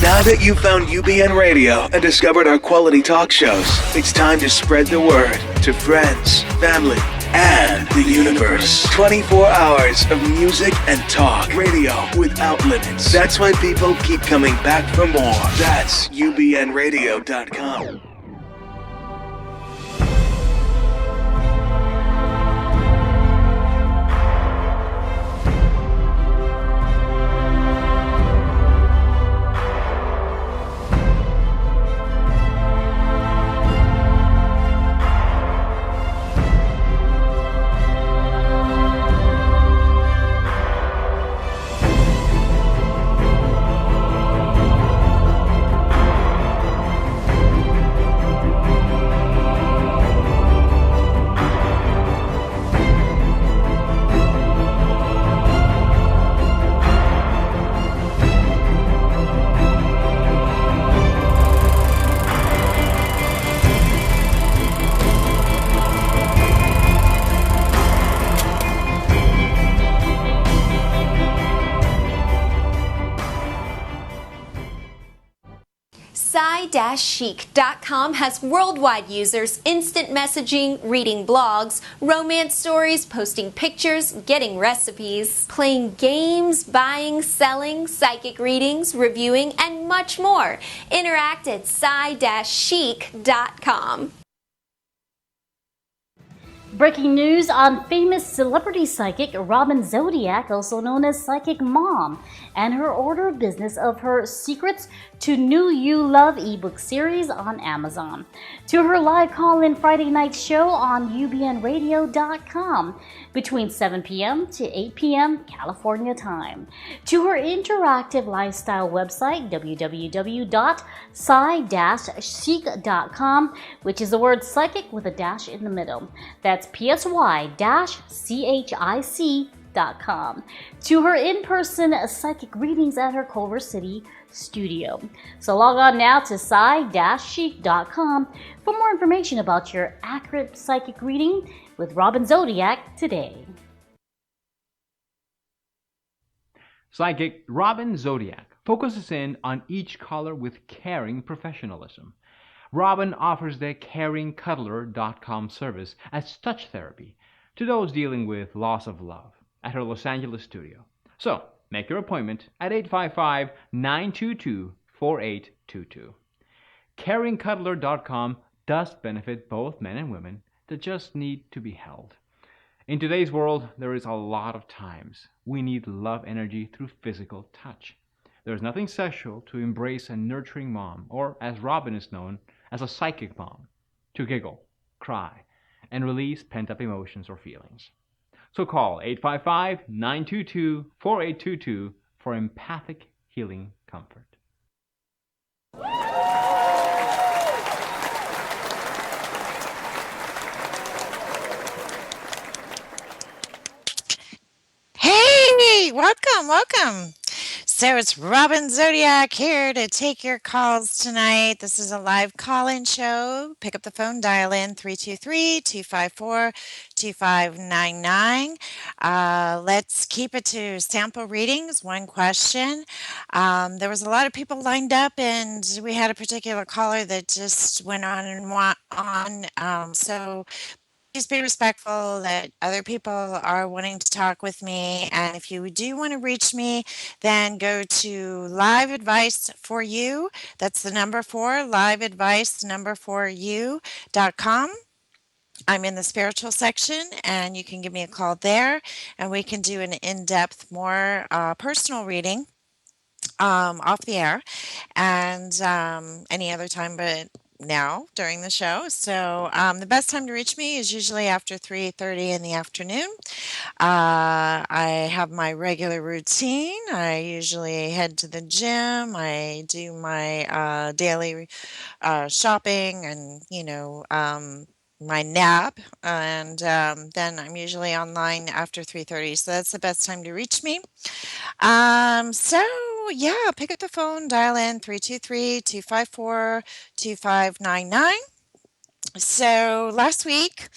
Now that you've found UBN Radio and discovered our quality talk shows, it's time to spread the word to friends, family, and the universe. 24 hours of music and talk. Radio without limits. That's why people keep coming back for more. That's UBNradio.com. YCH-IQUE.com has worldwide users instant messaging, reading blogs, romance stories, posting pictures, getting recipes, playing games, buying, selling, psychic readings, reviewing, and much more. Interact at YCH-IQUE.com. Breaking news on famous celebrity psychic Robin Zodiac, also known as Psychic Mom, and her order of business of her Secrets to New You Love ebook series on Amazon, to her live call-in Friday night show on UBNradio.com between 7 p.m. to 8 p.m. California time, to her interactive lifestyle website www.psy-chic.com, which is the word psychic with a dash in the middle. That's psy-chic.com, to her in-person psychic readings at her Culver City studio. So log on now to psy-chic.com for more information about your accurate psychic reading with Robin Zodiac today. Psychic Robin Zodiac focuses in on each caller with caring professionalism. Robin offers the caringcuddler.com service as touch therapy to those dealing with loss of love at her Los Angeles studio. So, make your appointment at 855-922-4822. Caringcuddler.com does benefit both men and women that just need to be held. In today's world, there is a lot of times we need love energy through physical touch. There's nothing sexual to embrace a nurturing mom, or as Robin is known, as a psychic mom, to giggle, cry, and release pent-up emotions or feelings. So call 855-922-4822 for empathic healing comfort. Hey, welcome. So it's Robin Zodiac here to take your calls tonight. This is a live call-in show. Pick up the phone, dial in 323-254-2599. Let's keep it to sample readings, one question. There was a lot of people lined up, and we had a particular caller that just went on and on. So please be respectful that other people are wanting to talk with me. And if you do want to reach me, then go to Live Advice for You. That's the number 4, liveadvice4u.com. I'm in the spiritual section, and you can give me a call there, and we can do an in-depth, more personal reading off the air, and any other time but now during the show. So the best time to reach me is usually after 3:30 in the afternoon. I have my regular routine. I usually head to the gym. I do my daily shopping and, my nap. And then I'm usually online after 3:30. So that's the best time to reach me. Yeah, pick up the phone, dial in 323-254-2599. So last week,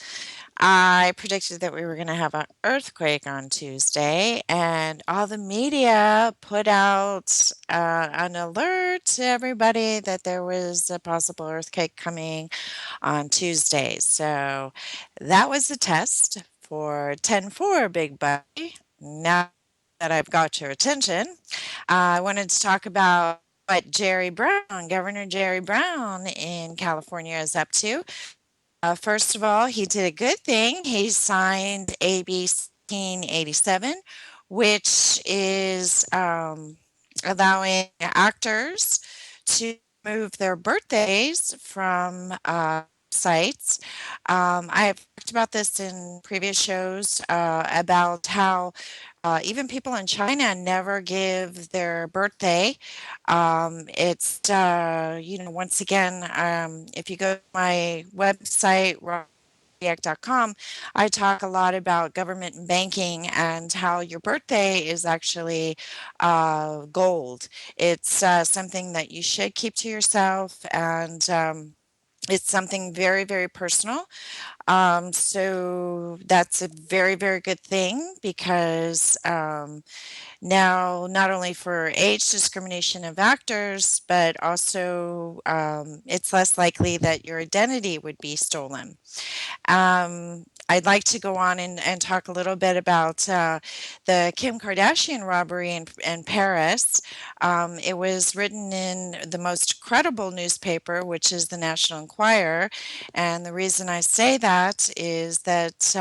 I predicted that we were going to have an earthquake on Tuesday, and all the media put out an alert to everybody that there was a possible earthquake coming on Tuesday. So that was the test for 10-4, Big Buddy. Now that I've got your attention, I wanted to talk about what Governor Jerry Brown in California is up to. First of all, he did a good thing. He signed AB 1687, which is allowing actors to move their birthdays from sites. I have talked about this in previous shows about how even people in China never give their birthday. Once again, if you go to my website, robinzodiac.com, I talk a lot about government and banking and how your birthday is actually gold. It's something that you should keep to yourself, and it's something very, very personal. So that's a very, very good thing because now not only for age discrimination of actors, but also it's less likely that your identity would be stolen. I'd like to go on and talk a little bit about the Kim Kardashian robbery in Paris. It was written in the most credible newspaper, which is the National Enquirer. And the reason I say that is that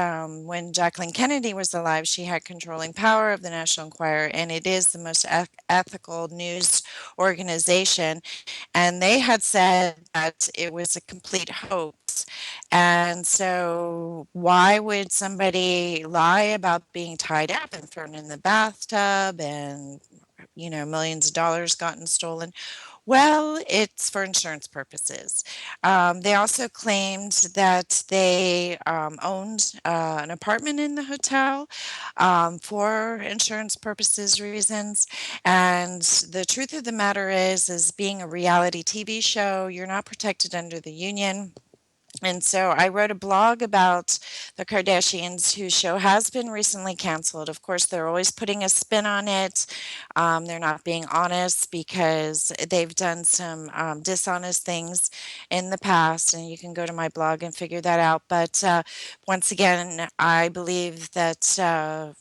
when Jacqueline Kennedy was alive, she had controlling power of the National Enquirer, and it is the most ethical news organization. And they had said that it was a complete hoax. And so, why would somebody lie about being tied up and thrown in the bathtub and, millions of dollars gotten stolen? Well, it's for insurance purposes. They also claimed that they owned an apartment in the hotel for insurance purposes reasons. And the truth of the matter is being a reality TV show, you're not protected under the union. And so I wrote a blog about the Kardashians, whose show has been recently canceled. Of course, they're always putting a spin on it. They're not being honest because they've done some dishonest things in the past, and you can go to my blog and figure that out. But once again, I believe that,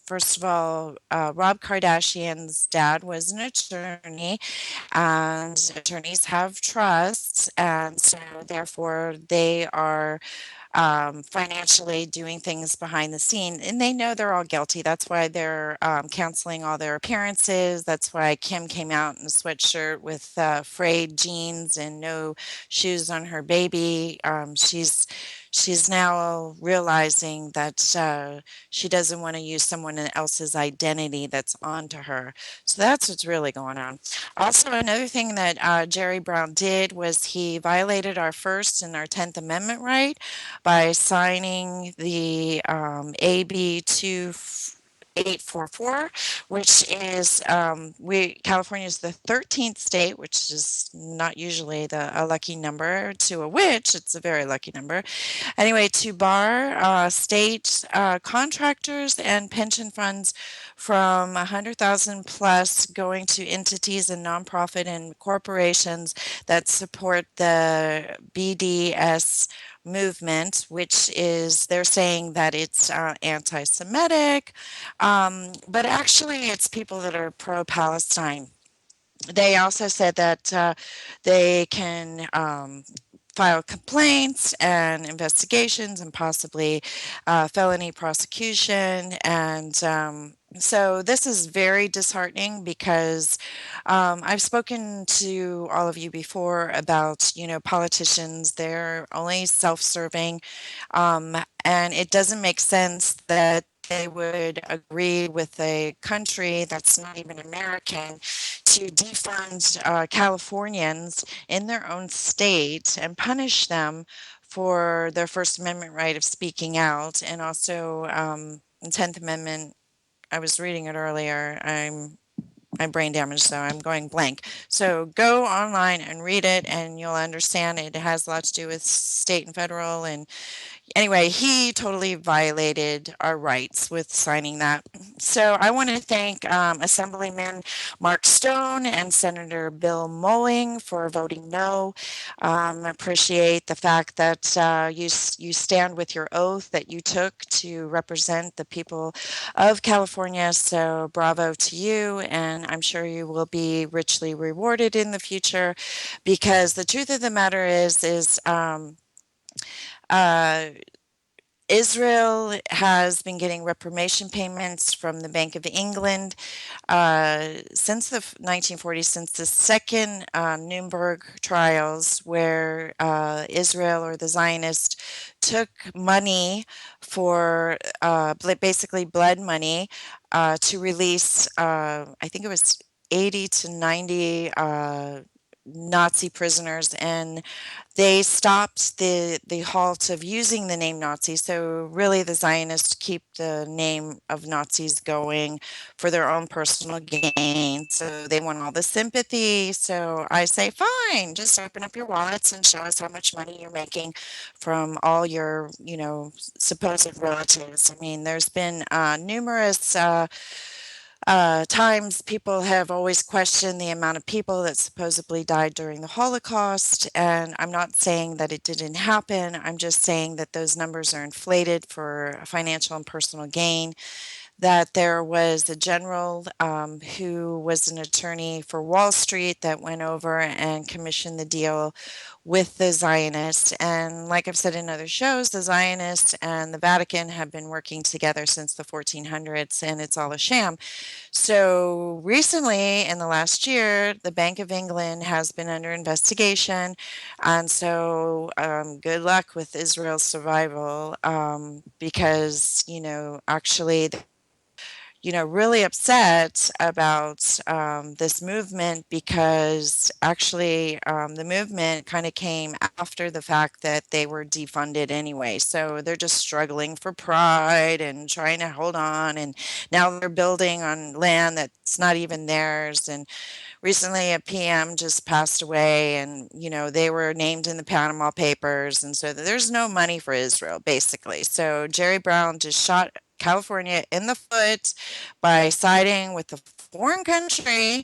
first of all, Rob Kardashian's dad was an attorney, and attorneys have trusts, and so therefore they are financially doing things behind the scene, and they know they're all guilty. That's why they're canceling all their appearances. That's why Kim came out in a sweatshirt with frayed jeans and no shoes on her baby. She's now realizing that she doesn't want to use someone else's identity that's onto her. So that's what's really going on. Also, another thing that Jerry Brown did was he violated our First and our 10th Amendment right by signing the AB 2844, which is California is the 13th state, which is not usually a lucky number. To a witch, it's a very lucky number. Anyway, to bar state contractors and pension funds from 100,000 plus going to entities and nonprofit and corporations that support the BDS movement, which is they're saying that it's anti-Semitic, but actually it's people that are pro-Palestine. They also said that they can file complaints and investigations and possibly felony prosecution. And so this is very disheartening because I've spoken to all of you before about, politicians, they're only self-serving. And it doesn't make sense that they would agree with a country that's not even American to defund Californians in their own state and punish them for their First Amendment right of speaking out. And also, the 10th Amendment, I was reading it earlier. I'm brain damaged, so I'm going blank. So go online and read it, and you'll understand it has a lot to do with state and federal and anyway, he totally violated our rights with signing that. So I want to thank Assemblyman Mark Stone and Senator Bill Mulling for voting no. Appreciate the fact that you stand with your oath that you took to represent the people of California. So bravo to you, and I'm sure you will be richly rewarded in the future, because the truth of the matter uh, Israel has been getting reparation payments from the Bank of England since the 1940s, since the second Nuremberg trials, where Israel, or the Zionists, took money for basically blood money to release, I think it was 80 to 90 Nazi prisoners, and they stopped the halt of using the name Nazi. So really, the Zionists keep the name of Nazis going for their own personal gain. So they want all the sympathy. So I say, fine, just open up your wallets and show us how much money you're making from all your, supposed relatives. I mean, there's been numerous times people have always questioned the amount of people that supposedly died during the Holocaust. And I'm not saying that it didn't happen. I'm just saying that those numbers are inflated for financial and personal gain. That there was a general who was an attorney for Wall Street that went over and commissioned the deal with the Zionists. And like I've said in other shows, the Zionists and the Vatican have been working together since the 1400s, and it's all a sham. So recently, in the last year, the Bank of England has been under investigation. And so good luck with Israel's survival, because, actually, really upset about this movement, because actually the movement kind of came after the fact that they were defunded anyway. So they're just struggling for pride and trying to hold on. And now they're building on land that's not even theirs. And recently a PM just passed away, and they were named in the Panama Papers, and so there's no money for Israel basically. So Jerry Brown just shot California in the foot by siding with a foreign country,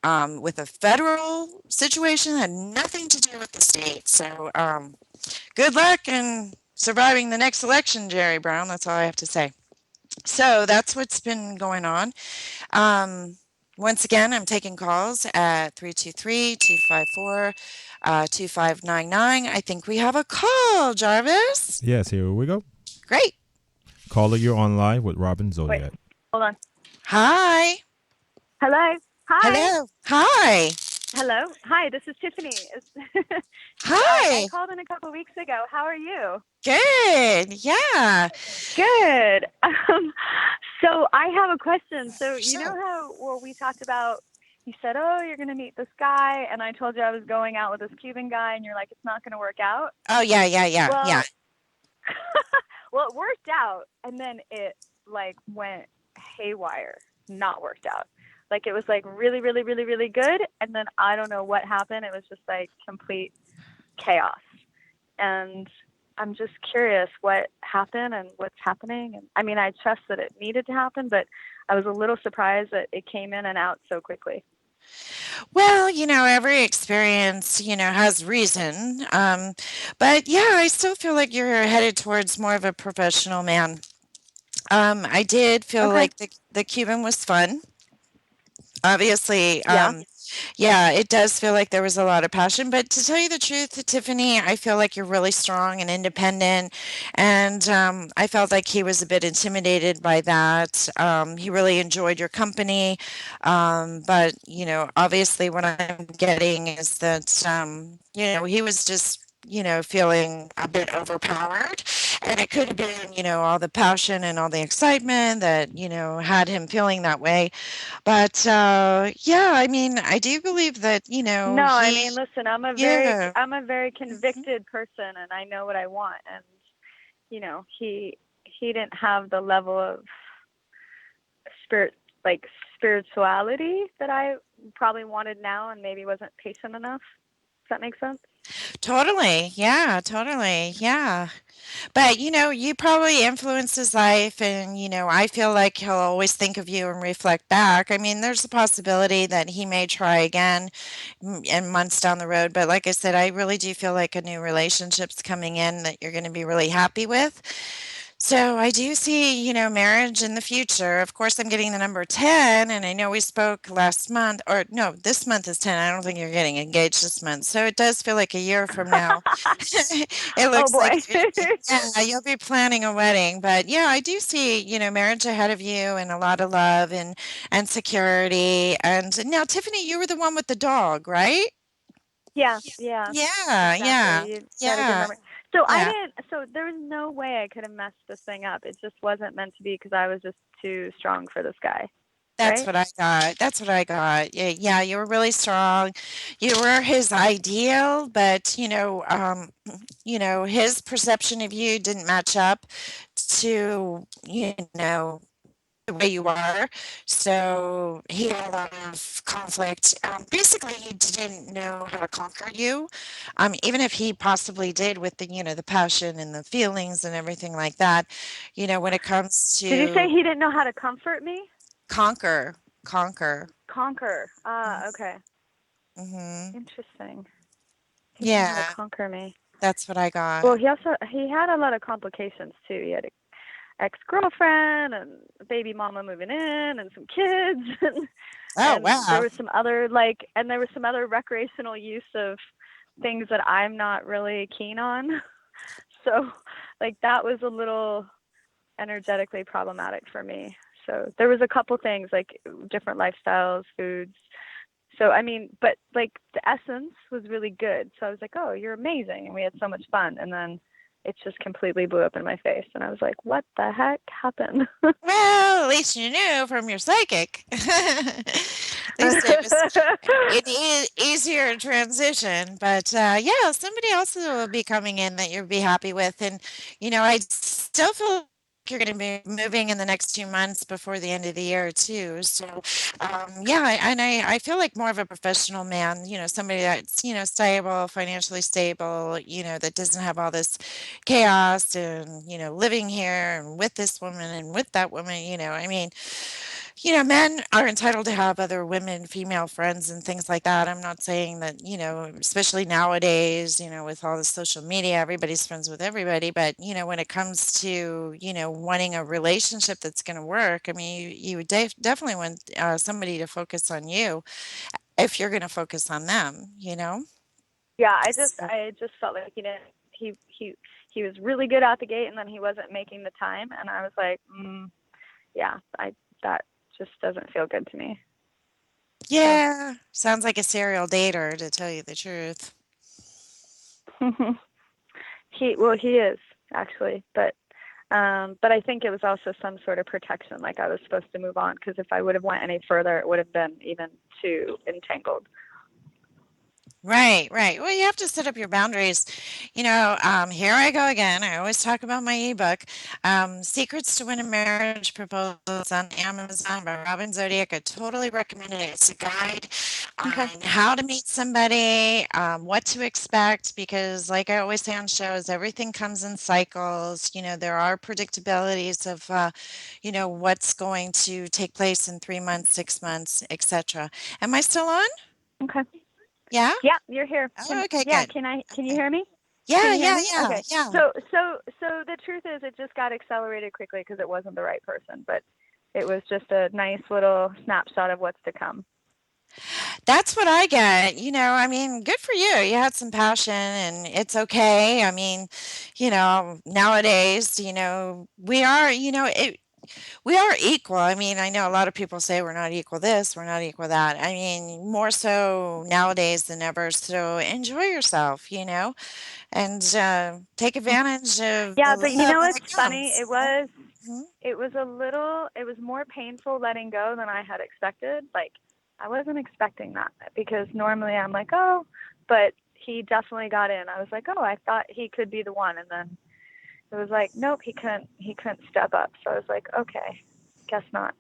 with a federal situation that had nothing to do with the state. So good luck in surviving the next election, Jerry Brown. That's all I have to say. So that's what's been going on. Um, Once again, I'm taking calls at 323-254-2599. I think we have a call, Jarvis. Yes, here we go. Great. Caller, you're on live with Robin Zodiac. Wait, hold on. Hi. Hello. Hi. Hello. Hi. Hello. Hi, this is Tiffany. Hi. I called in a couple weeks ago. How are you? Good. Yeah. Good. So I have a question. So you know Sure. how we talked about, you said, oh, you're going to meet this guy. And I told you I was going out with this Cuban guy. And you're like, it's not going to work out. Oh, yeah. Well, Yeah. Well, it worked out. And then it went haywire. Not worked out. It was really, really, really, really good. And then I don't know what happened. It was just complete chaos. And I'm just curious what happened and what's happening. And I mean, I trust that it needed to happen, but I was a little surprised that it came in and out so quickly. Well, every experience, has reason. But yeah, I still feel like you're headed towards more of a professional man. I did feel Okay. like the Cuban was fun. Obviously, Yeah. yeah, it does feel like there was a lot of passion. But to tell you the truth, Tiffany, I feel like you're really strong and independent. And I felt like he was a bit intimidated by that. He really enjoyed your company. But, obviously what I'm getting is that, he was just, feeling a bit overpowered. And it could have been, all the passion and all the excitement that, had him feeling that way. But yeah, I mean, I do believe that, No, I mean, listen, I'm a yeah, very convicted person, and I know what I want. And he didn't have the level of spirituality that I probably wanted now, and maybe wasn't patient enough. Does that make sense? Totally. Yeah, totally. Yeah. But you probably influenced his life, and I feel like he'll always think of you and reflect back. I mean, there's a possibility that he may try again in months down the road. But like I said, I really do feel like a new relationship's coming in that you're going to be really happy with. So I do see, marriage in the future. Of course, I'm getting the number 10, and I know we spoke last month, or no, this month is 10. I don't think you're getting engaged this month. So it does feel like a year from now. It Oh looks like, boy. yeah, you'll be planning a wedding. But yeah, I do see, marriage ahead of you, and a lot of love and security. And now, Tiffany, you were the one with the dog, right? Yeah, yeah, Yeah, yeah, exactly. You got a good yeah, memory. So I yeah. didn't. So there was no way I could have messed this thing up. It just wasn't meant to be because I was just too strong for this guy, That's right? what I got. That's what I got. Yeah, yeah, you were really strong. You were his ideal, but his perception of you didn't match up to, the way you are. So he had a lot of conflict. Basically, he didn't know how to conquer you. Even if he possibly did with the passion and the feelings and everything like that, when it comes Did you say to he didn't know how to comfort me? conquer, conquer. Conquer. Ah, okay. Mm-hmm. Interesting. He didn't know how to Yeah, conquer me. that's what I got. Well, he had a lot of complications too. He had an ex-girlfriend and a baby mama moving in and some kids Oh, and there wow. was some other recreational use of things that I'm not really keen on. So like that was a little energetically problematic for me. So there was a couple things like different lifestyles, foods. So I mean, but like the essence was really good. So I was like, "Oh, you're amazing." And we had so much fun. And then it just completely blew up in my face and I was like, "What the heck happened?" Well, at least you knew from your psychic. At least it was easier transition. But yeah, somebody else will be coming in that you'll be happy with. And, I still feel like you're going to be moving in the next 2 months before the end of the year, too. So, yeah, I feel like more of a professional man, somebody that's, stable, financially stable, that doesn't have all this chaos and living here and with this woman and with that woman. I mean, men are entitled to have other women, female friends and things like that. I'm not saying that, especially nowadays, with all the social media, everybody's friends with everybody. But when it comes to wanting a relationship that's going to work, I mean, you would definitely want somebody to focus on you if you're going to focus on them. Yeah, So, I just felt like he he was really good out the gate and then he wasn't making the time and I was like, yeah, I that just doesn't feel good to me. So yeah, sounds like a serial dater, to tell you the truth. he is actually, but I think it was also some sort of protection, like I was supposed to move on because if I would have went any further, it would have been even too entangled. Right, right. Well, you have to set up your boundaries. Here I go again. I always talk about my ebook, Secrets to Win a Marriage Proposals on Amazon by Robin Zodiac. I totally recommend it. It's a guide Okay. on how to meet somebody, what to expect, because, like I always say on shows, everything comes in cycles. There are predictabilities of, what's going to take place in 3 months, 6 months, etc. Am I still on? Okay. Yeah? Yeah, you're here. Oh, okay, good. Can you Okay. hear me? Can Yeah, you hear yeah, me? yeah, Okay. yeah. So the truth is it just got accelerated quickly because it wasn't the right person, but it was just a nice little snapshot of what's to come. That's what I get. I mean, good for you. You had some passion and it's okay. I mean, nowadays, we are equal. I mean, I know a lot of people say we're not equal this, we're not equal that. I mean, more so nowadays than ever. So enjoy yourself, and take advantage of the Yeah, but you love know when what's it funny? comes. Mhm. It was more painful letting go than I had expected. Like I wasn't expecting that because normally I'm like, oh, but he definitely got in. I was like, oh, I thought he could be the one, and then it was like, nope, he couldn't step up. So I was like, okay, guess not.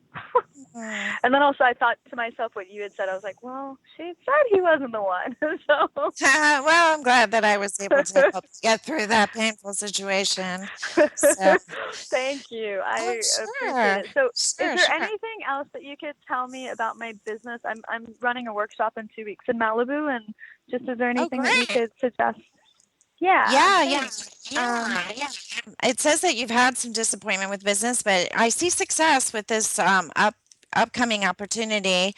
Mm. And then also I thought to myself what you had said. I was like, well, she said he wasn't the one. So Well, I'm glad that I was able to help you get through that painful situation. So, thank you. oh, I appreciate sure, it. So is sure, there sure. anything else that you could tell me about my business? I'm running a workshop in 2 weeks in Malibu, and just is there Oh, anything that you great. could suggest? Yeah, Yeah, yeah, thanks. It says that you've had some disappointment with business, but I see success with this upcoming opportunity.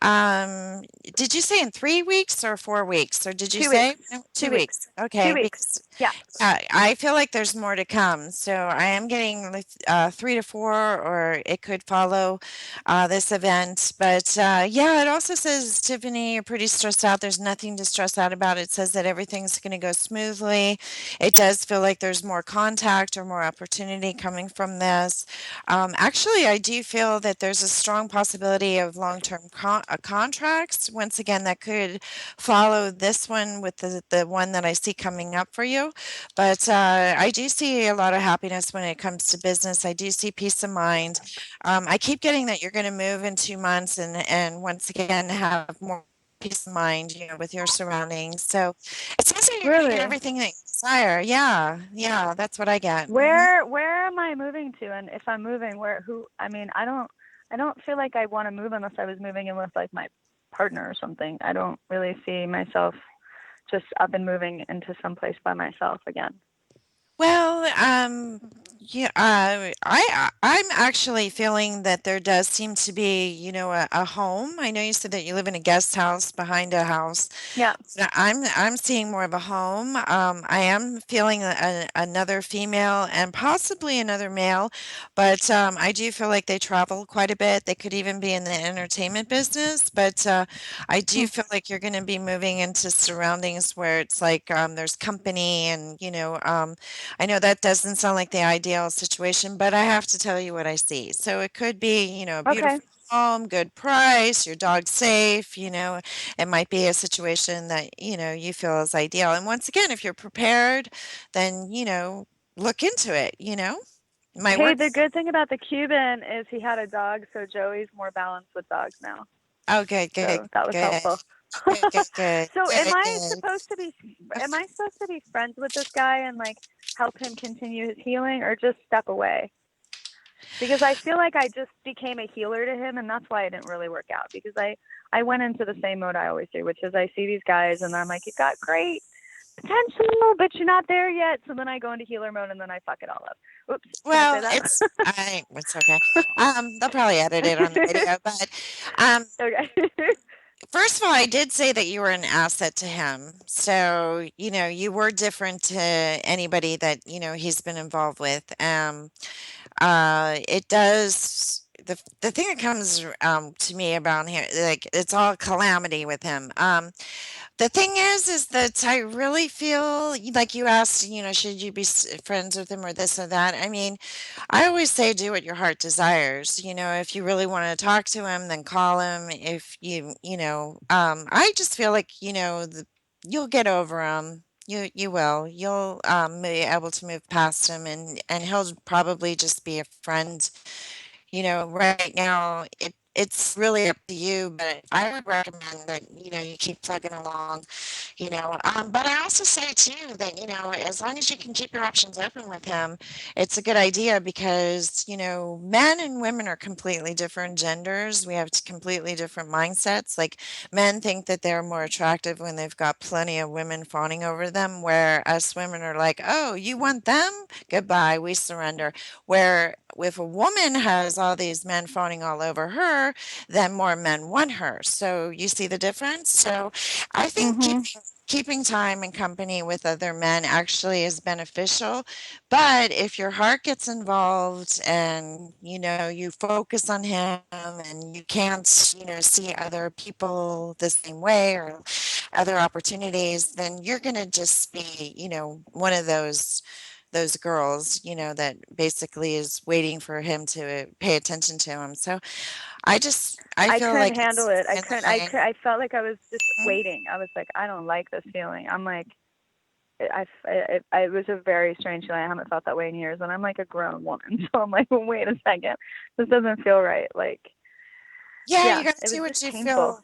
Um, did you say in 3 weeks or 4 weeks, or did you 2 weeks. say no, 2 weeks. 2 weeks? 2 Okay, weeks. because Yeah. I feel like there's more to come. So I am getting like, 3 to 4, or it could follow this event. But yeah, it also says, Tiffany, you're pretty stressed out. There's nothing to stress out about. It says that everything's going to go smoothly. It does feel like there's more contact or more opportunity coming from this. Actually, I do feel that there's a strong possibility of long-term contracts. Once again, that could follow this one with the one that I see coming up for you. But I do see a lot of happiness when it comes to business. I do see peace of mind. I keep getting that you're going to move in 2 months and once again have more peace of mind, with your surroundings. So it sounds like you're going to get Really? everything that you desire. Yeah, yeah, that's what I get. Where am I moving to? And if I'm moving, I don't feel like I want to move unless I was moving in with like my partner or something. I don't really see myself just up and moving into someplace by myself again. Well, yeah, I'm actually feeling that there does seem to be, a home. I know you said that you live in a guest house behind a house. Yeah. I'm seeing more of a home. I am feeling another female and possibly another male, but I do feel like they travel quite a bit. They could even be in the entertainment business, but I do feel like you're going to be moving into surroundings where it's like there's company and I know that doesn't sound like the ideal situation, but I have to tell you what I see. So it could be, a Okay. beautiful home, good price, your dog's safe, it might be a situation that, you feel is ideal. And once again, if you're prepared, then, look into it, might Hey, work. the good thing about the Cuban is he had a dog, so Joey's more balanced with dogs now. Oh, good, good, So that was good, helpful. good, good, good, So good, good. am I supposed to be friends with this guy and like help him continue his healing or just step away? Because I feel like I just became a healer to him, and that's why it didn't really work out, because I went into the same mode I always do, which is I see these guys and I'm like, you got great potential, but you're not there yet. So then I go into healer mode and then I fuck it all up. Oops. Well, Can I say it's okay. They'll probably edit it on the video, but um, that? Okay. first of all, I did say that you were an asset to him. So, you were different to anybody that, he's been involved with. It does the thing that comes to me about here, like it's all calamity with him. The thing is that I really feel like you asked, should you be friends with him or this or that? I mean, I always say do what your heart desires. If you really want to talk to him, then call him. If I just feel like, you'll get over him. You will. You'll be able to move past him, and he'll probably just be a friend. Right now it's really up to you, but I would recommend that, you keep plugging along, but I also say too that, as long as you can keep your options open with him, it's a good idea because, men and women are completely different genders. We have completely different mindsets. Like men think that they're more attractive when they've got plenty of women fawning over them, where us women are like, oh, you want them? Goodbye, we surrender. Where if a woman has all these men fawning all over her, then more men want her. So you see the difference? So I think keeping time and company with other men actually is beneficial. But if your heart gets involved and, you focus on him and you can't, see other people the same way or other opportunities, then you're going to just be, one of those girls, that basically is waiting for him to pay attention to him. So I I feel couldn't like handle it's it. in the way. I felt like I was just Mhm. waiting. I was like, I don't like this feeling. I'm like, it was a very strange feeling. I haven't felt that way in years, and I'm like a grown woman, so I'm like, well, wait a second, this doesn't feel right. Like, Yeah, you yeah, got to it do was what just you painful. feel.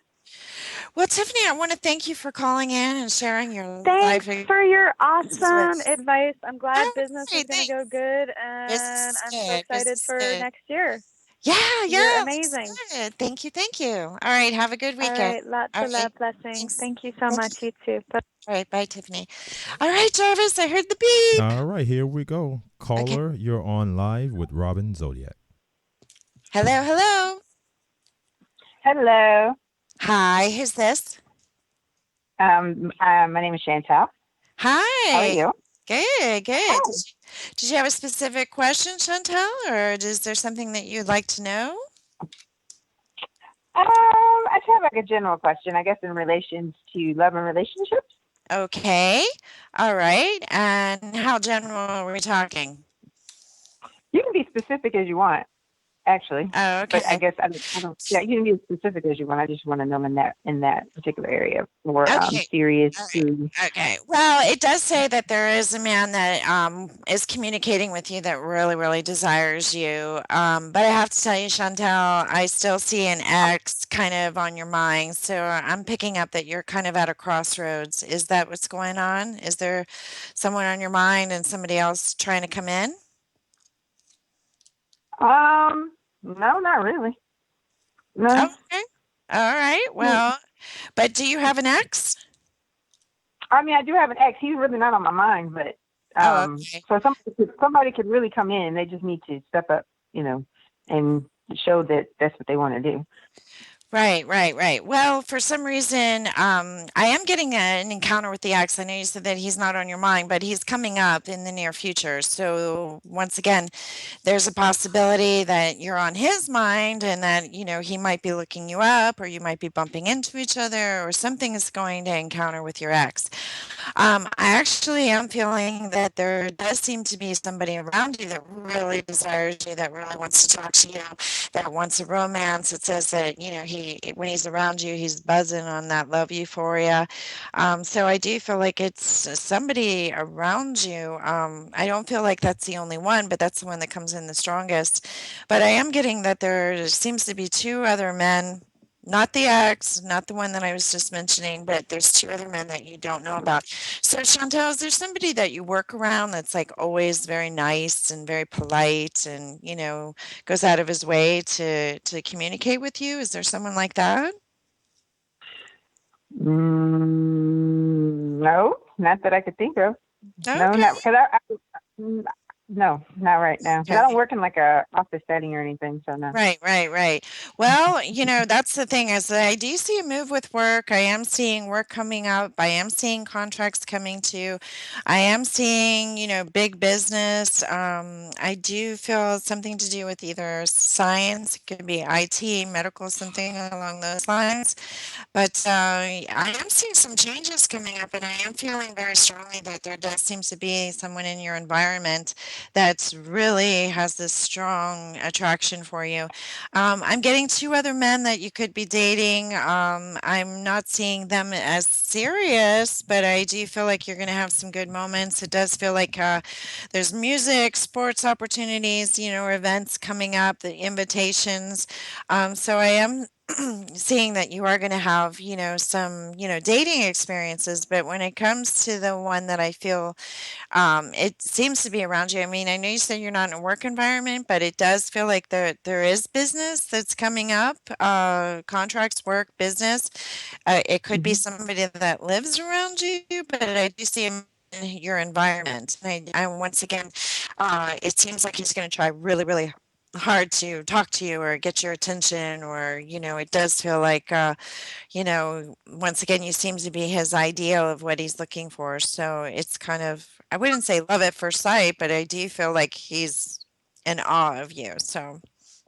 Well, Tiffany, I want to thank you for calling in and sharing your Thanks life for your awesome experiences with. advice. I'm glad Oh, business is hey, going to go thanks. good, Business and is I'm so good. excited Business is for good. next year. Yeah, You're yeah, looks amazing. good. Thank you, thank you. All right, have a good All weekend. right, lots All of right, love, blessings. thanks. Thank you so Thank much. you. You too. Bye. All right, bye, Tiffany. All right, Jarvis, I heard the beep. All right, here we go. Okay. Caller, you're on live with Robin Zodiac. Hello, hello. Hello. Hi, who's this? My name is Chantal. Hi. How are you? Good, good. Hi. Did you have a specific question, Chantal, or is there something that you'd like to know? I just have like a general question, I guess, in relation to love and relationships. Okay. All right. And how general are we talking? You can be specific as you want, actually. Oh, But I okay. guess I don't. Yeah, you can be as specific as you want. I just want to know in that particular area, more Okay. serious All right. to. Okay. Well, it does say that there is a man that is communicating with you that really, really desires you. But I have to tell you, Chantal, I still see an ex kind of on your mind. So I'm picking up that you're kind of at a crossroads. Is that what's going on? Is there someone on your mind and somebody else trying to come in? No, not really. No. Okay. All right. Well, but do you have an ex? I mean, I do have an ex. He's really not on my mind, but Oh, okay. so somebody could really come in. They just need to step up, and show that that's what they want to do. Right, right, right. Well, for some reason, I am getting an encounter with the ex. I know you said that he's not on your mind, but he's coming up in the near future. So once again, there's a possibility that you're on his mind and that, he might be looking you up or you might be bumping into each other or something is going to encounter with your ex. I actually am feeling that there does seem to be somebody around you that really desires you, that really wants to talk to you, that wants a romance. It says that, he when he's around you, he's buzzing on that love euphoria. So I do feel like it's somebody around you. I don't feel like that's the only one, but that's the one that comes in the strongest. But I am getting that there seems to be two other men, not the ex, not the one that I was just mentioning, but there's two other men that you don't know about. So, Chantal, is there somebody that you work around that's like always very nice and very polite and, goes out of his way to communicate with you? Is there someone like that? No, not that I could think of. No, Okay. not because no, not right now. Because I don't Okay. work in like a office setting or anything, so no. Right, right, right. Well, that's the thing is that I do see a move with work. I am seeing work coming up. I am seeing contracts coming to. I am seeing, big business. I do feel something to do with either science, it could be IT, medical, something along those lines. But I am seeing some changes coming up, and I am feeling very strongly that there does seem to be someone in your environment that really has this strong attraction for you. I'm getting two other men that you could be dating. I'm not seeing them as serious, but I do feel like you're going to have some good moments. It does feel like there's music, sports opportunities, events coming up, the invitations. So I am seeing that you are going to have, some, dating experiences. But when it comes to the one that I feel it seems to be around you. I mean, I know you said you're not in a work environment, but it does feel like there is business that's coming up, contracts, work, business. It could be Hmm. somebody that lives around you, but I do see him in your environment. And once again, it seems like he's going to try really, really hard to talk to you or get your attention, or it does feel like once again, you seem to be his ideal of what he's looking for. So it's kind of, I wouldn't say love at first sight, but I do feel like he's in awe of you. So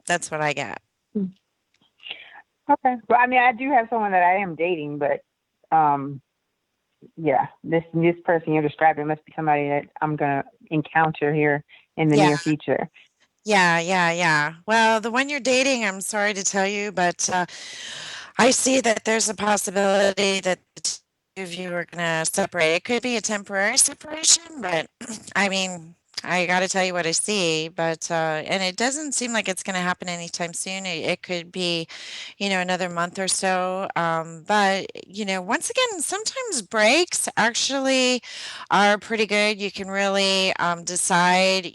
that's what I get. Okay. Well, I mean, I do have someone that I am dating, but yeah, this person you're describing must be somebody that I'm gonna encounter here in the Yeah, near future. yeah, yeah, yeah. Well, the one you're dating, I'm sorry to tell you, but I see that there's a possibility that the of you are gonna separate. It could be a temporary separation, but I mean, I got to tell you what I see. But and it doesn't seem like it's gonna happen anytime soon. It could be, another month or so. But once again, sometimes breaks actually are pretty good. You can really decide,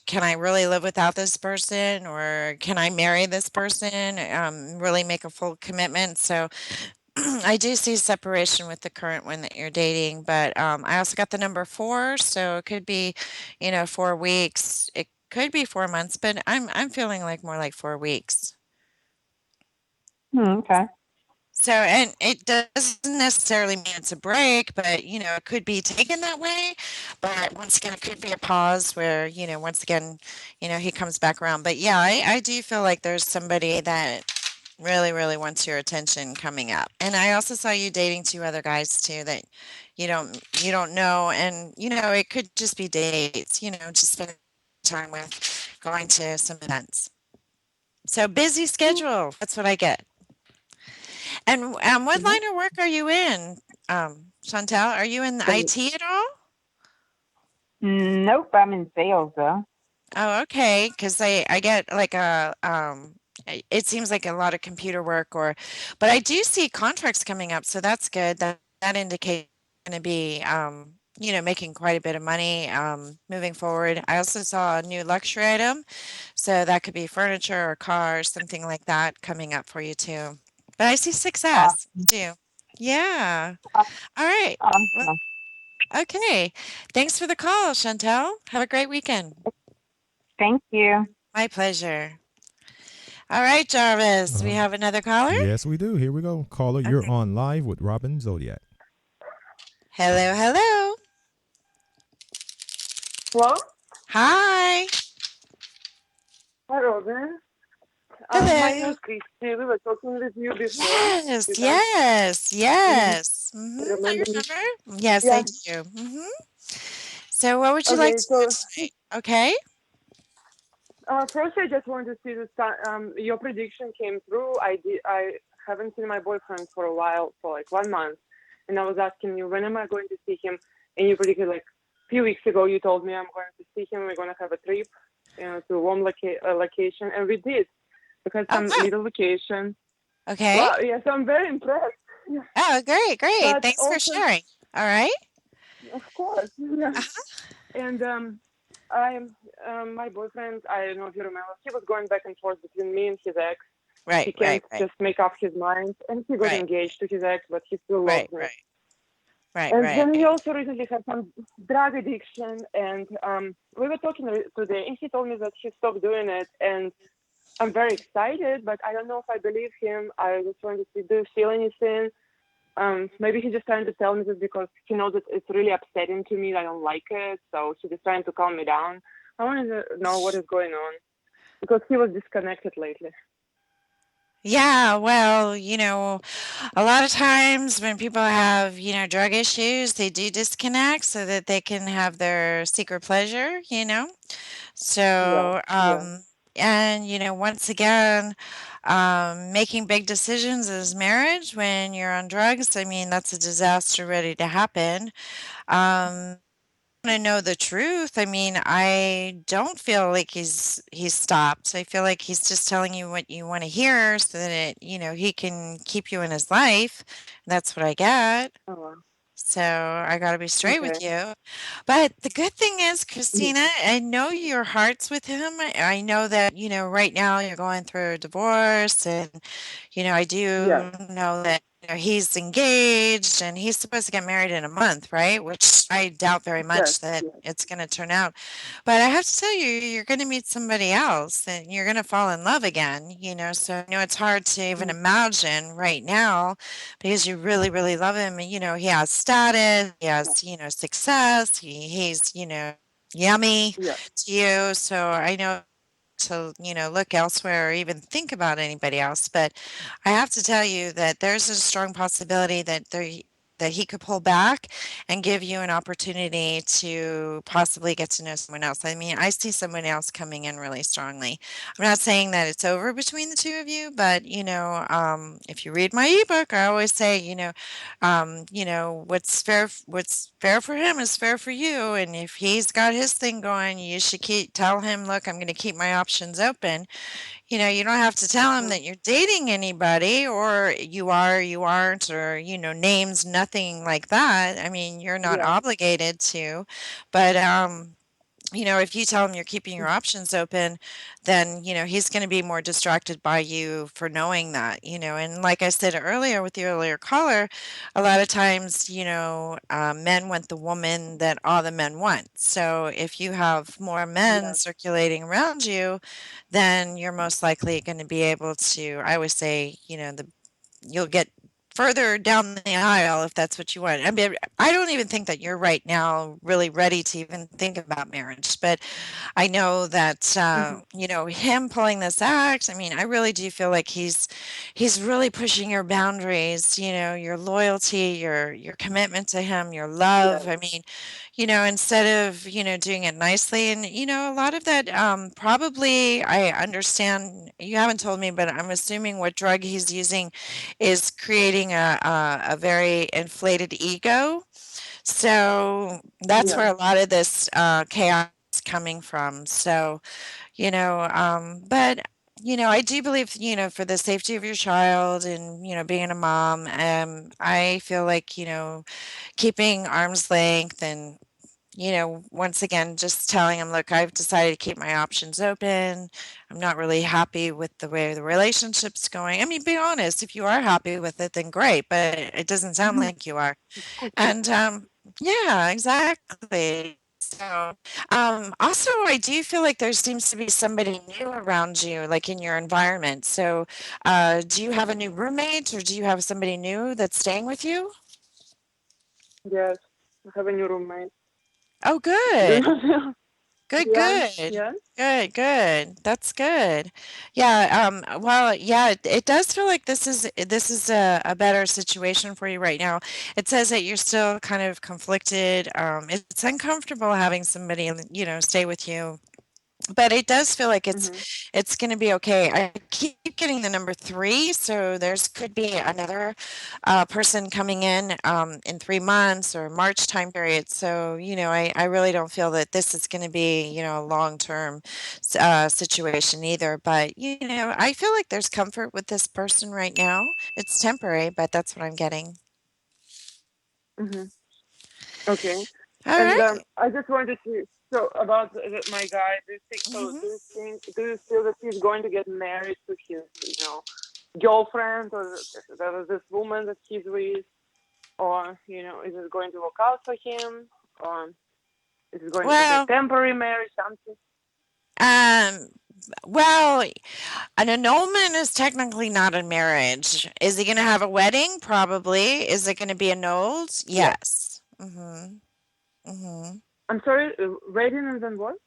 can I really live without this person, or can I marry this person? Really make a full commitment. So I do see separation with the current one that you're dating, but I also got the number 4, so it could be, 4 weeks. It could be 4 months, but I'm feeling like more like 4 weeks. Okay. So, and it doesn't necessarily mean it's a break, but it could be taken that way. But once again, it could be a pause where, once again, he comes back around. But yeah, I do feel like there's somebody that really, really wants your attention coming up. And I also saw you dating 2 other guys too that you don't know, and it could just be dates, just spending time with, going to some events. So busy schedule. That's what I get. And what Mhm. line of work are you in, Chantel? Are you in the So, IT at all? nope, I'm in sales though. Oh, okay. Because I get like it seems like a lot of computer work, but I do see contracts coming up, so that's good. That indicates going to be making quite a bit of money moving forward. I also saw a new luxury item, so that could be furniture or cars, something like that coming up for you too. But I see success Awesome. too. Yeah. Aw- All right. Well, Awesome. okay. Thanks for the call, Chantel. Have a great weekend. Thank you. My pleasure. All right, Jarvis, we Uh, have another caller. yes, we do. Here we go. Caller, you're Okay. on live with Robin Zodiac. Hello, hello. Hello? Hi. Hi, Robin. My name Hello. is Christy. We were talking with you before. Yes, You can yes, mhm, yes. I remember me? remember. Yes, I Yeah. do. So, what would you like Okay, to do so tonight? Okay. first I just wanted to see your prediction came through. I haven't seen my boyfriend for a while, for like 1 month. And I was asking you, when am I going to see him? And you predicted like a few weeks ago, you told me I'm going to see him. We're going to have a trip, to a warm location. And we did. We had Oh, some good. little vacation. Okay. Wow, yes, I'm very impressed. Yeah. Oh, great, great. But Thanks for also, sharing. All right. of course, yeah. Uh-huh. And my boyfriend, I don't know if you remember, he was going back and forth between me and his ex. He Right, can't right, right, just make up his mind, and he got right, engaged to his ex, but he still loves right, me. right, right, And right, then he right. also recently had some drug addiction, and we were talking today, and he told me that he stopped doing it, and I'm very excited, but I don't know if I believe him. I just wanted to see, do you feel anything? Maybe he's just trying to tell me this because he knows that it's really upsetting to me. I don't like it, so he's just trying to calm me down. I wanted to know what is going on because he was disconnected lately. Yeah, well, a lot of times when people have, drug issues, they do disconnect so that they can have their secret pleasure. Yeah, So, yeah, and once again, making big decisions as marriage when you're on drugs, I mean, that's a disaster ready to happen. Um, to know the truth, I mean, I don't feel like he's stopped. I feel like he's just telling you what you want to hear so that he can keep you in his life. That's what I get. oh, So I got to be straight okay. with you. But the good thing is, Yeah, Christina, I know your heart's with him. I know that, right now you're going through a divorce, and, I yes, do know that, he's engaged and he's supposed to get married in a month, right? Which I doubt very yes, much that yes. it's going to turn out. But I have to tell you, you're going to meet somebody else and you're going to fall in love again. So I know it's hard to even Mm, imagine right now because you really, really love him. And, he has status, he yeah, has, success, he's, yummy yes. to you. So I know to, look elsewhere or even think about anybody else. But I have to tell you that there's a strong possibility that that he could pull back and give you an opportunity to possibly get to know someone else. I mean, I see someone else coming in really strongly. I'm not saying that it's over between the two of you, but if you read my ebook, I always say, what's fair for him is fair for you, and if he's got his thing going, you should tell him, look, I'm going to keep my options open. You don't have to tell him that you're dating anybody, or you are, you aren't, or, names, nothing like that. I mean, you're not Yeah. obligated to, but, if you tell him you're keeping your options open, then, he's going to be more distracted by you for knowing that, and like I said earlier with the earlier caller, a lot of times, men want the woman that all the men want. So if you have more men Yeah. circulating around you, then you're most likely going to be able to, I always say, you'll get further down the aisle if that's what you want. I mean, I don't even think that you're right now really ready to even think about marriage, but I know that him pulling this act. I mean, I really do feel like he's really pushing your boundaries. Your loyalty, your commitment to him, your love. Yes. I mean, instead of doing it nicely, and a lot of that probably I understand. You haven't told me, but I'm assuming what drug he's using is creating a very inflated ego. So that's Yeah. where a lot of this chaos is coming from. So, but I do believe, for the safety of your child and, being a mom, I feel like, keeping arm's length and, once again, just telling him, look, I've decided to keep my options open. I'm not really happy with the way the relationship's going. I mean, be honest. If you are happy with it, then great, but it doesn't sound like you are. And yeah, exactly. So, also, I do feel like there seems to be somebody new around you, like in your environment. So, do you have a new roommate, or do you have somebody new that's staying with you? Yes. I have a new roommate. Oh, Do you good. know? Good, Yeah. good. Yeah. Good, good. That's good. Yeah, well, yeah, it does feel like this is a better situation for you right now. It says that you're still kind of conflicted. It's uncomfortable having somebody, stay with you, but it does feel like Mm-hmm. it's going to be okay. I keep getting the number three, so there's could be another person coming in 3 months or March time period. So I really don't feel that this is going to be a long term situation either. But I feel like there's comfort with this person right now. It's temporary, but that's what I'm getting. Mm-hmm. Okay. All And right. I just wanted to so about my guy. Do you think so? Mm-hmm. Do you feel that he's going to get married to his girlfriend or this woman that he's with, or is it going to work out for him, or is it going to be a Well, temporary marriage, something? um, well, an annulment is technically not a marriage. Is he going to have a wedding? Probably. Is it going to be annulled? Yes. Yes. Mhm. Mhm. I'm sorry. Wedding and then what?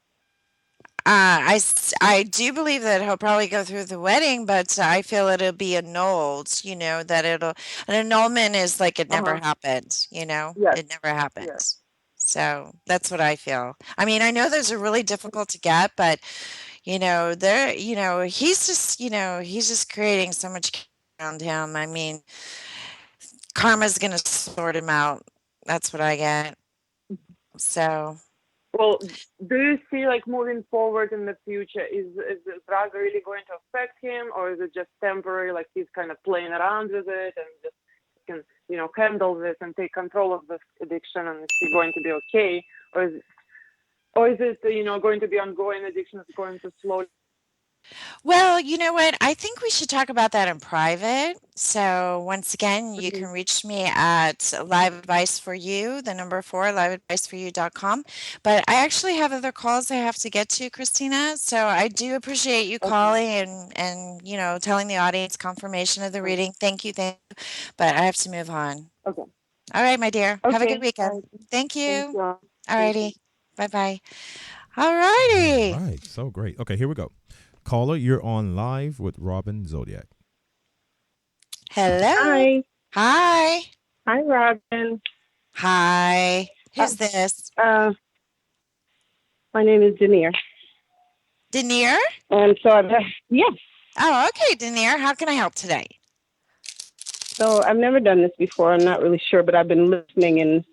I do believe that he'll probably go through the wedding, but I feel it'll be annulled. That an annulment is like it Uh never huh. happened. Yes. It never happened. Yes. So that's what I feel. I mean, I know those are really difficult to get, but there, he's just creating so much chaos around him. I mean, karma's gonna sort him out. That's what I get. So, Well, do you see like moving forward in the future, is the drug really going to affect him, or is it just temporary? Like he's kind of playing around with it and just can handle this and take control of this addiction, and is he going to be okay, or is it going to be ongoing addiction that's going to slowly? well, you know what? I think we should talk about that in private. So once again, you Mhm. can reach me at Live Advice for You, the number 4, liveadviceforyou.com. But I actually have other calls I have to get to, Christina. So I do appreciate you Okay. calling and telling the audience confirmation of the Okay. reading. Thank you. But I have to move on. Okay. All right, my dear. Have a good Okay. All weekend. right. Thank Thank you. you. All Thank you. righty. Bye-bye. All All righty. right. So great. Okay, here we go. Caller, you're on live with Robin Zodiac. Hello. Hi. Hi. Hi, Robin. Hi. Who's this? My name is Denier. Denier? And so, yes. Oh, okay, Denier. How can I help today? So I've never done this before. I'm not really sure, but I've been listening,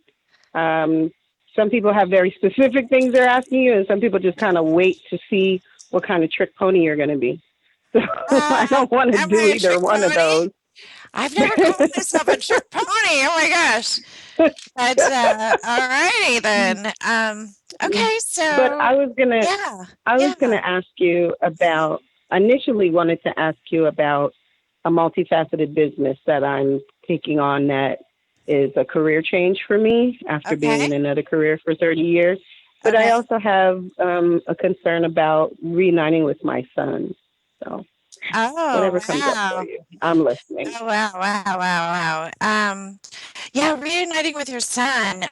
and some people have very specific things they're asking you, and some people just kind of wait to see what kind of trick pony you're going to be. So I don't want to do either one of those. I've never called myself a trick pony. Oh my gosh. But all righty then. Okay, so but I was gonna ask you about. Initially, wanted to ask you about a multifaceted business that I'm taking on that is a career change for me after being in another career for 30 years. But I also have a concern about reuniting with my son. So. Whatever comes up for you. I'm listening. Oh, wow. Yeah, reuniting with your son.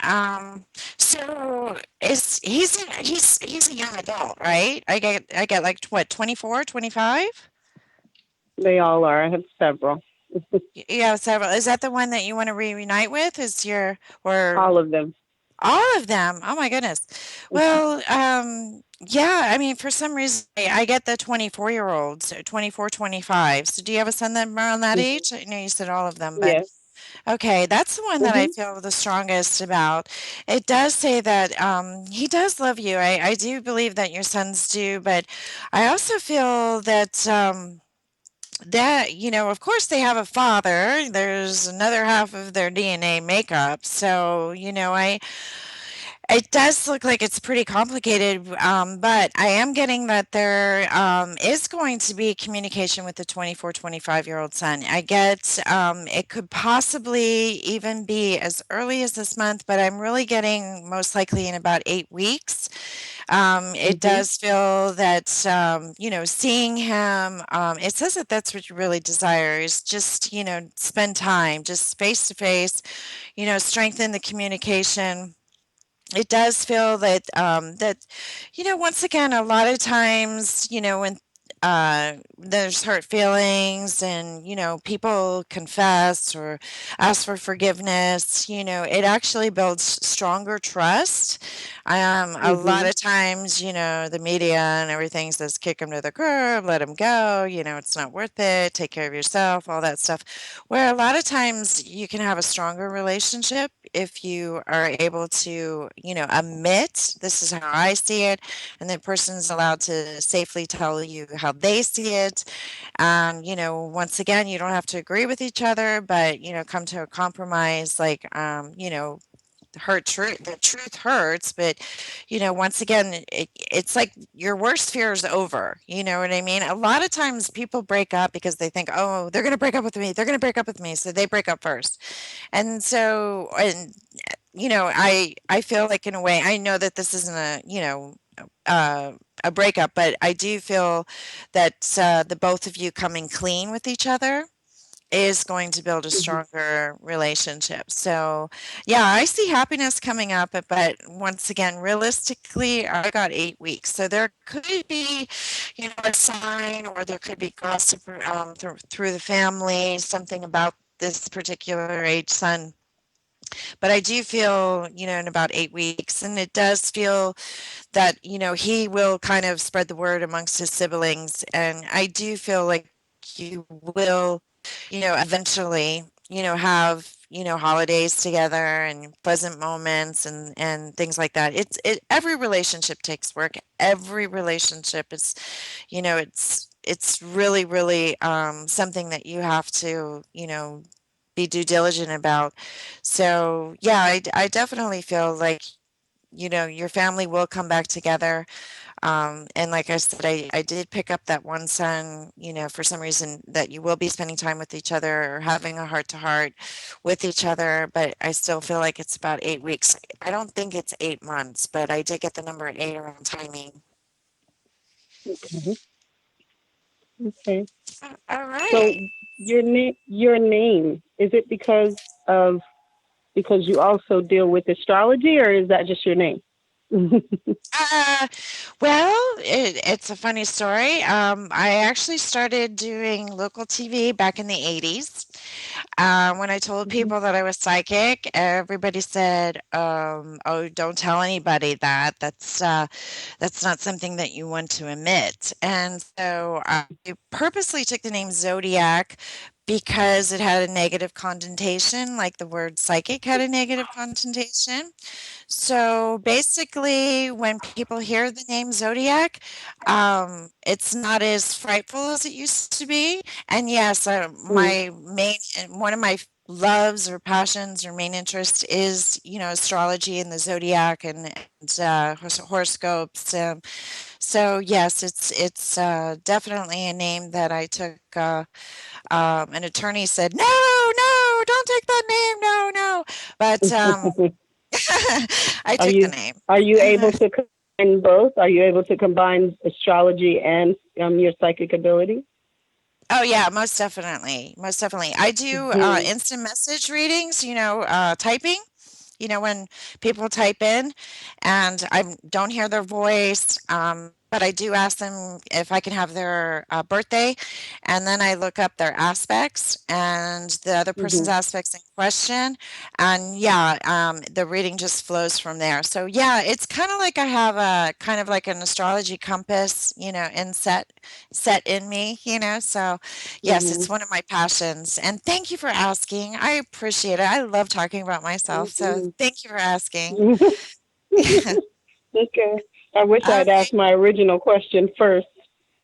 So he's a young adult, right? I get like what, 24, 25? They all are. I have several. You have several. Is that the one that you want to reunite with? All of them? All of them. Oh my goodness. Well, yeah, I mean, for some reason, I get the 24-year-olds, 24, 25. So do you have a son that around that age? I know you said all of them, but yes. Okay, that's the one that I feel the strongest about. It does say that he does love you. I do believe that your sons do, but I also feel that that, of course they have a father. There's another half of their DNA makeup. So, it does look like it's pretty complicated, but I am getting that there is going to be communication with the 24, 25-year-old son. I get it could possibly even be as early as this month, but I'm really getting most likely in about 8 weeks. It does feel that, seeing him, it says that that's what you really desire is just, spend time, just face to face, strengthen the communication. It does feel that once again, a lot of times, when there's hurt feelings and people confess or ask for forgiveness, it actually builds stronger trust. A lot of times, the media and everything says kick him to the curb, let him go, it's not worth it, take care of yourself, all that stuff, where a lot of times you can have a stronger relationship if you are able to admit this is how I see it, and the person's allowed to safely tell you how they see it. And once again, you don't have to agree with each other, but come to a compromise, like the truth hurts, but once again, it's like your worst fear is over. You know what I mean? A lot of times people break up because they think, oh, they're going to break up with me, so they break up first. And so, I feel like, in a way, I know that this isn't a breakup, but I do feel that the both of you coming clean with each other is going to build a stronger relationship. So, yeah, I see happiness coming up, but once again, realistically, I got 8 weeks. So there could be, a sign, or there could be gossip through the family, something about this particular age son. But I do feel, in about 8 weeks, and it does feel that, he will kind of spread the word amongst his siblings. And I do feel like you will, eventually, have, holidays together and pleasant moments and things like that. Every relationship takes work. Every relationship is, it's really, really something that you have to, be due diligent about. So yeah, I definitely feel like, your family will come back together. And like I said, I did pick up that one son, for some reason that you will be spending time with each other or having a heart to heart with each other. But I still feel like it's about 8 weeks. I don't think it's 8 months, but I did get the number 8 around timing. Okay. All right. So your name, is it because you also deal with astrology, or is that just your name? Uh, well, it's a funny story. I actually started doing local TV back in the 80s. When I told people that I was psychic, everybody said, "Oh, don't tell anybody that. That's not something that you want to admit." And so I purposely took the name Zodiac because it had a negative connotation, like the word psychic had a negative connotation. So basically, when people hear the name Zodiac, it's not as frightful as it used to be. And yes, Mm. my main one of my loves or passions or main interest is astrology and the zodiac and horoscopes. So yes, it's definitely a name that I took. An attorney said, "No, no, don't take that name. No, no." But I Are took the you name. are you able to combine both? Are you able to combine astrology and your psychic ability? Oh yeah, most definitely. Most definitely. I do Mhm. instant message readings, typing. When people type in and I don't hear their voice, but I do ask them if I can have their birthday, and then I look up their aspects and the other person's Mhm. aspects in question, and yeah, the reading just flows from there. So yeah, it's kind of like I have a kind of like an astrology compass, in set in me, so yes, it's Mhm. one of my passions, and thank you for asking. I appreciate it. I love talking about myself, so Mhm. thank you for asking. Okay. I wish All I'd right. asked my original question first.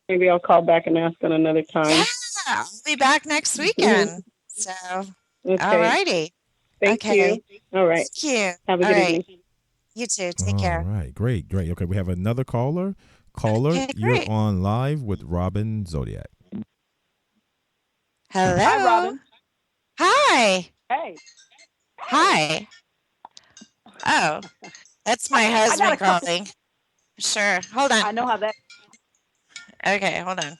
Maybe I'll call back and ask on another Yeah, time. I'll be back next weekend. So, all Okay. righty. Thank Okay. you. All right. Thank you. Have a All good right. evening. You too. Take All care. right, great, great. Okay, we have another caller. Caller, Okay, you're great. on live with Robin Zodiac. Hi, Hello. Robin. Hi. Hey, hey. Hi. Oh, that's my I got a husband couple. calling. Sure. Hold on. I know how that. Okay, hold on.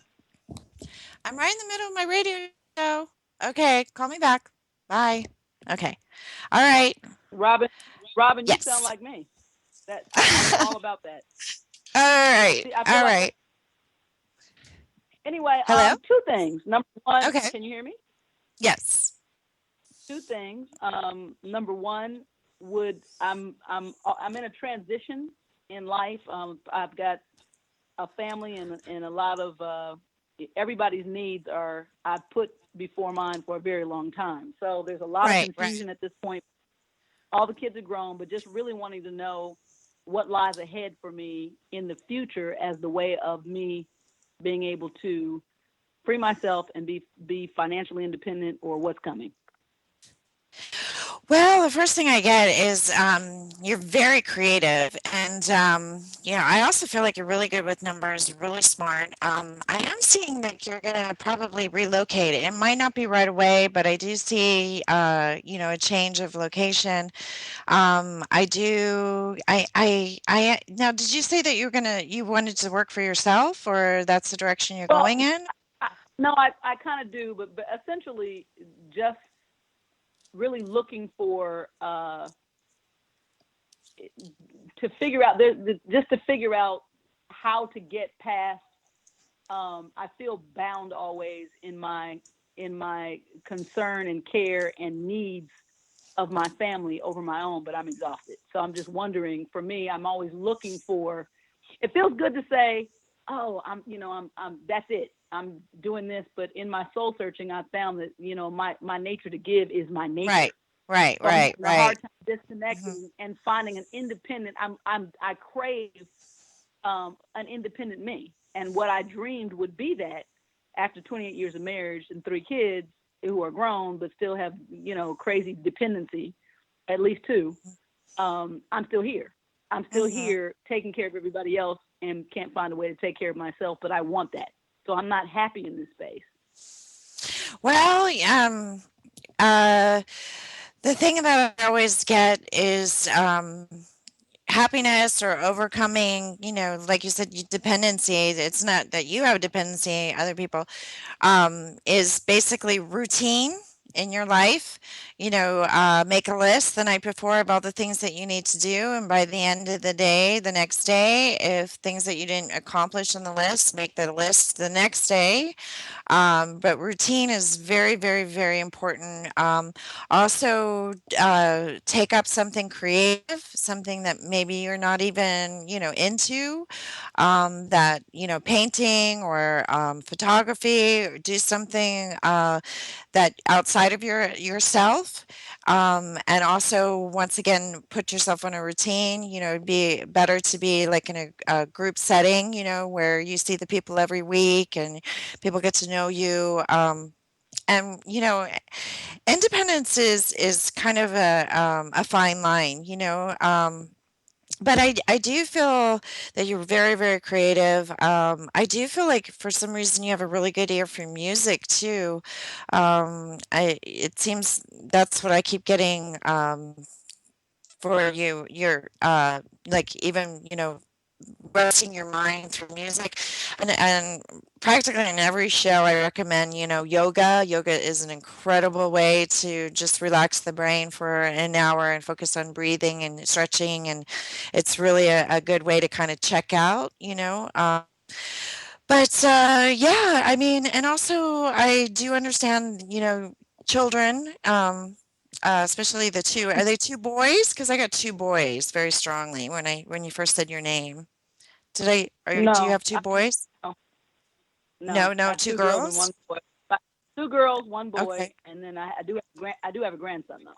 I'm right in the middle of my radio show. Okay, call me back. Bye. Okay. All right. Robin, Robin, you sound Yes. like me. I'm all about that. All right. See, I feel All like. right. Anyway, Hello? two things. Number one, Okay. can you hear me? Yes. Two things. Number one, I'm in a transition in life. I've got a family and a lot of everybody's needs are I put before mine for a very long time. So there's a lot of Right, right. confusion at this point. All the kids are grown, but just really wanting to know what lies ahead for me in the future as the way of me being able to free myself and be financially independent, or what's coming. Well, the first thing I get is you're very creative. And, I also feel like you're really good with numbers, you're really smart. I am seeing that you're going to probably relocate. It might not be right away, but I do see, a change of location. I do. Now, did you say that you wanted to work for yourself, or that's the direction you're Well, going in? no, I kind of do, but essentially just really looking for to figure out just to figure out how to get past. I feel bound always in my concern and care and needs of my family over my own, but I'm exhausted. So I'm just wondering. For me, I'm always looking for. It feels good to say, "Oh, I'm that's it. I'm doing this," but in my soul searching, I found that my nature to give is my nature. Right, right, So I'm right, having a right. hard time Hmm. disconnecting and finding an independent. I crave an independent me, and what I dreamed would be that after 28 years of marriage and 3 kids who are grown but still have crazy dependency, at least two. I'm still here. I'm still Hmm. here taking care of everybody else and can't find a way to take care of myself, but I want that. So I'm not happy in this space. Well, uh, the thing that I always get is happiness or overcoming, like you said, dependency. It's not that you have dependency, other people, is basically routine in your life. make a list the night before of all the things that you need to do. And by the end of the day, the next day, if things that you didn't accomplish on the list, make the list the next day. But routine is very, very, very important. Also, take up something creative, something that maybe you're not even, into, that, painting or photography, or do something that outside of yourself. And also, once again, put yourself on a routine. It'd be better to be like in a group setting, where you see the people every week and people get to know you. And independence is kind of a fine line, but I do feel that you're very, very creative. I do feel like for some reason you have a really good ear for music too. It seems that's what I keep getting for you. You're like even resting your mind through music, and practically in every show I recommend yoga is an incredible way to just relax the brain for an hour and focus on breathing and stretching, and it's really a good way to kind of check out. But yeah, I mean, and also I do understand, children, especially the two. Are they two boys? Because I got two boys very strongly when you first said your name. Do you No, have two boys? no, No, no. I no, have two two girls and girls? one boy. Two girls, one boy, Okay. and then I do have a grandson though.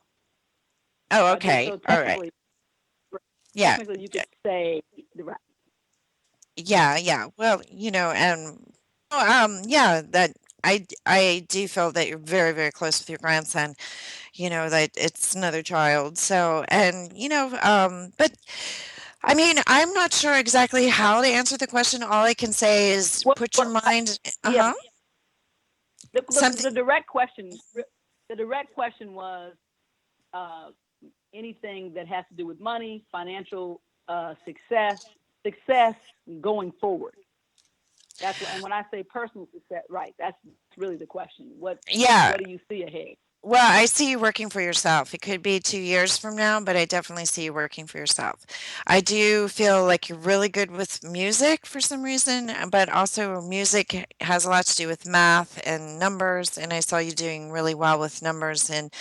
Oh, So okay. so All right. technically, Yeah. you could say right. Yeah, yeah. Well, and yeah, that I do feel that you're very, very close with your grandson, that it's another child. So, and but I mean, I'm not sure exactly how to answer the question. All I can say is put your mind, Yeah, uh-huh, the something. direct question was uh, anything that has to do with money, financial success going forward. And when I say personal success, right, that's really the question. Yeah. What do you see ahead? Well, I see you working for yourself. It could be 2 years from now, but I definitely see you working for yourself. I do feel like you're really good with music for some reason, but also music has a lot to do with math and numbers. And I saw you doing really well with numbers, and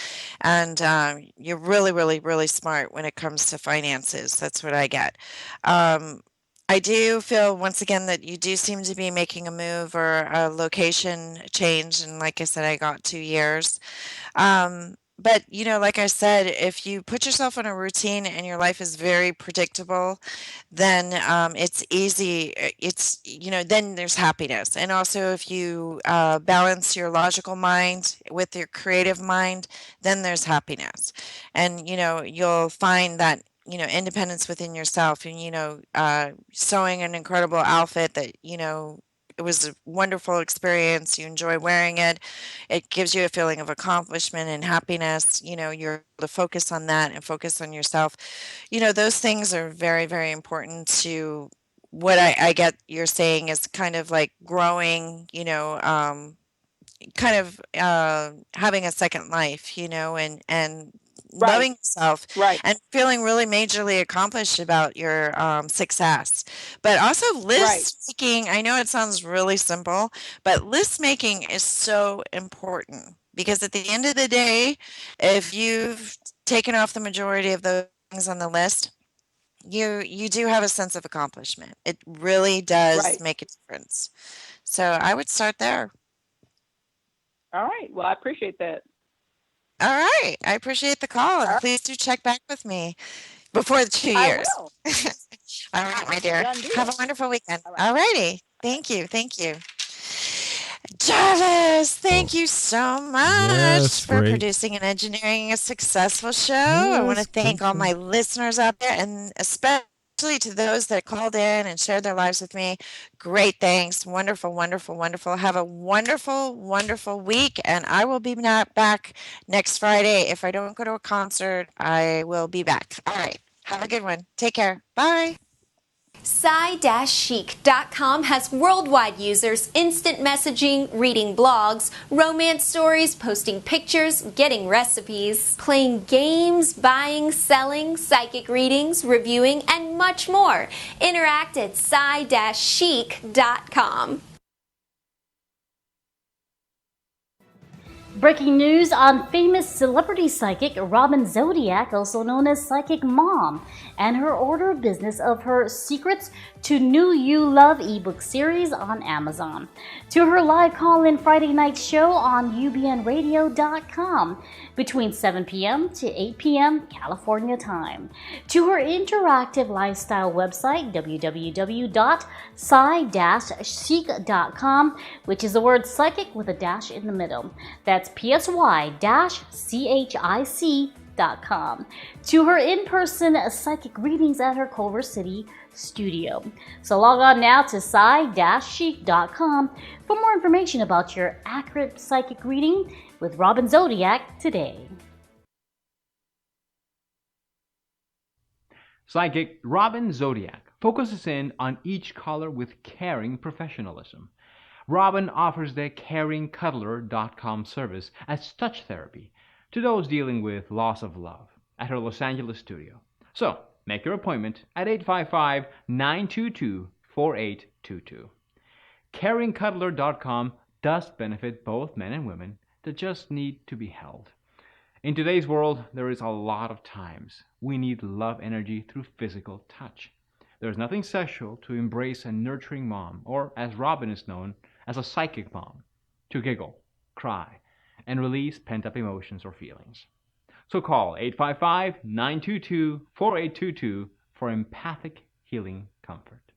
you're really, really, really smart when it comes to finances. That's what I get. Um, I do feel once again that you do seem to be making a move or a location change, and like I said, I got 2 years. But like I said, if you put yourself on a routine and your life is very predictable, then it's easy. Then there's happiness. And also, if you balance your logical mind with your creative mind, then there's happiness. And you'll find that. Independence within yourself, and sewing an incredible outfit that it was a wonderful experience. You enjoy wearing it. It gives you a feeling of accomplishment and happiness. You're able to focus on that and focus on yourself. Those things are very, very important to what I get you're saying is kind of like growing, kind of having a second life, and Right, loving yourself right, and feeling really majorly accomplished about your success. But also right. list making, I know it sounds really simple, but list making is so important because at the end of the day, if you've taken off the majority of those things on the list, you do have a sense of accomplishment. It really does Right. make a difference. So I would start there. All right. Well, I appreciate that. All right. I appreciate the call, All and right. please do check back with me before the two I years. will. All right, my dear. Done Have a deal. wonderful weekend. All right. All righty. Thank you. Thank you. Jarvis, thank you so Yes, much for great. producing and engineering a successful show. I want to Yes, thank great all show. my listeners out there, and especially to those that called in and shared their lives with me. Great thanks. Wonderful, wonderful, wonderful. Have a wonderful, wonderful week, and I will be back next Friday. If I don't go to a concert, I will be back. All right. Have a good one. Take care. Bye. YCH-IQUE has worldwide users instant messaging, reading blogs, romance stories, posting pictures, getting recipes, playing games, buying, selling, psychic readings, reviewing, and much more. Interact at YCH-IQUE.com. Breaking news on famous celebrity psychic Robin Zodiac, also known as Psychic Mom, and her order of business of her Secrets to New You Love ebook series on Amazon, to her live call-in Friday night show on UBNradio.com between 7 p.m. to 8 p.m. California time, to her interactive lifestyle website www.psy-chic.com, which is the word psychic with a dash in the middle. That's psy-chic.com, to her in-person psychic readings at her Culver City studio. So log on now to psy-chic.com for more information about your accurate psychic reading with Robin Zodiac today. Psychic Robin Zodiac focuses in on each color with caring professionalism. Robin offers the caringcuddler.com service as touch therapy to those dealing with loss of love at her Los Angeles studio. So, make your appointment at 855-922-4822. Caringcuddler.com does benefit both men and women that just need to be held. In today's world, there is a lot of times we need love energy through physical touch. There's nothing sexual to embrace a nurturing mom, or as Robin is known, as a psychic mom, to giggle, cry, and release pent-up emotions or feelings. So call 855-922-4822 for empathic healing comfort.